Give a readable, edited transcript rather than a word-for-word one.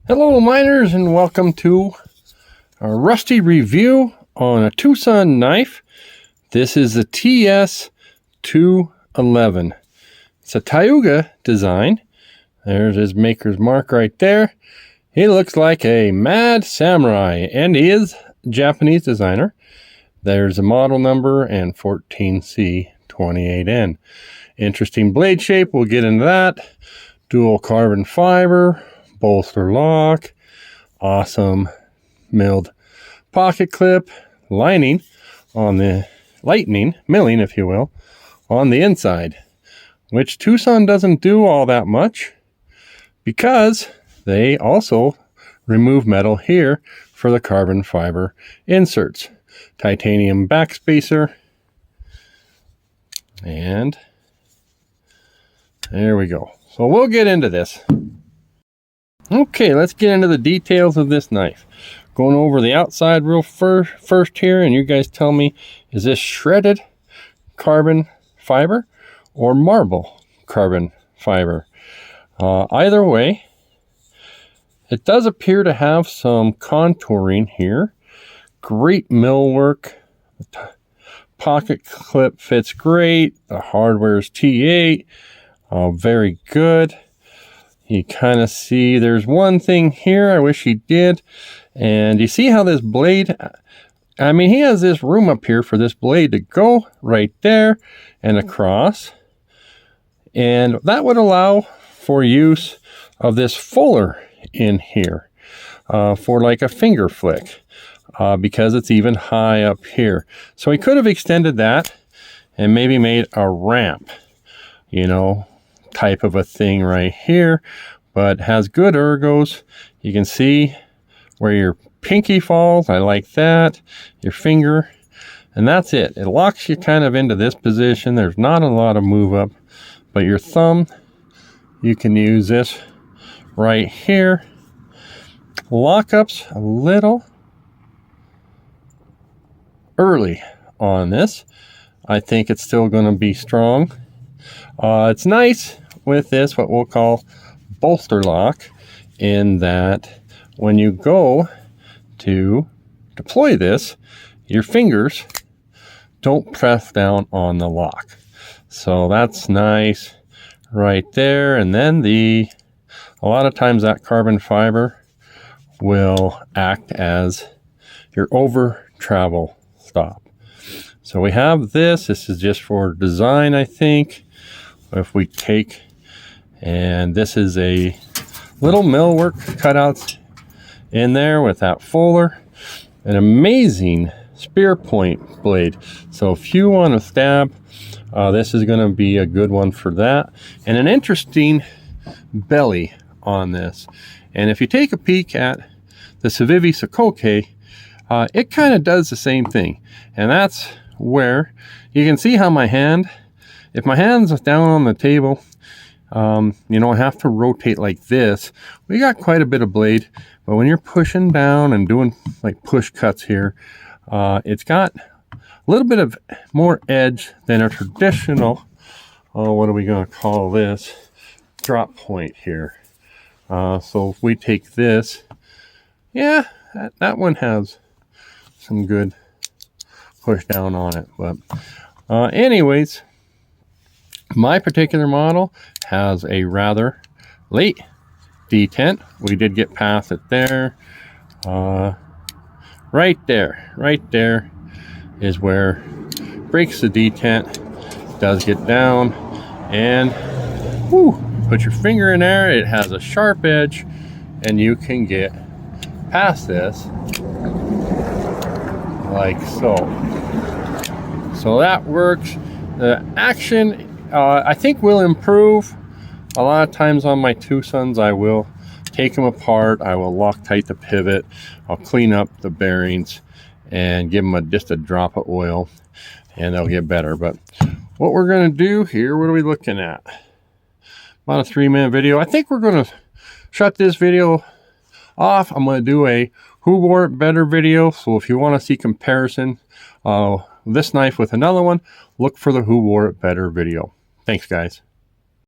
Hello miners, and welcome to a rusty review on a Twosun knife. This is the TS211. It's a Tayuga design. There's his maker's mark right there. He looks like a mad samurai, and he is a Japanese designer. There's a model number and 14C28N. Interesting blade shape, we'll get into that. Dual carbon fiber, bolster lock, awesome milled pocket clip, lining on the milling, if you will, on the inside, which Twosun doesn't do all that much because they also remove metal here for the carbon fiber inserts. Titanium backspacer, and there we go. So we'll get into this. Okay, let's get into the details of this knife. Going over the outside real first here, and you guys tell me, is this shredded carbon fiber or marble carbon fiber? Either way, it does appear to have some contouring here. Great millwork. The pocket clip fits great. The hardware is T8. Very good. You kind of see there's one thing here I wish he did. And you see how this blade, I mean, he has this room up here for this blade to go right there and across. And that would allow for use of this fuller in here for like a finger flick. Because it's even high up here. So he could have extended that and maybe made a ramp, you know, type of a thing right here, but has good ergos. You can see where your pinky falls. I like that. Your finger, and that's it. It locks you kind of into this position. There's not a lot of move up, but your thumb, you can use this right here. Lockups a little early on this. I think it's still going to be strong. It's nice with this, what we'll call bolster lock, in that when you go to deploy this, your fingers don't press down on the lock. So that's nice right there. And then a lot of times that carbon fiber will act as your over travel stop. So we have this is just for design, I think. If we take, and this is a little millwork cutouts in there with that fuller, an amazing spear point blade. So if you want to stab, this is going to be a good one for that. And an interesting belly on this. And if you take a peek at the Civivi Sokoke, it kind of does the same thing. And that's where you can see how my hand, if my hand's down on the table, you know, I have to rotate like this. We got quite a bit of blade, but when you're pushing down and doing like push cuts here, it's got a little bit of more edge than a traditional, what are we going to call this, drop point here. So if we take this, yeah, that one has some good push down on it. But anyways, my particular model has a rather late detent. We did get past it there. Right there is where breaks the detent. Does get down, and whoo, put your finger in there. It has a sharp edge, and you can get past this like so. So that works. The action, I think, will improve. A lot of times on my Twosuns, I will take them apart. I will Loctite the pivot. I'll clean up the bearings and give them just a drop of oil, and they'll get better. But what we're going to do here, what are we looking at? About a 3-minute video. I think we're going to shut this video off. I'm going to do a who wore it better video. So if you want to see comparison, this knife with another one, look for the who wore it better video. Thanks, guys.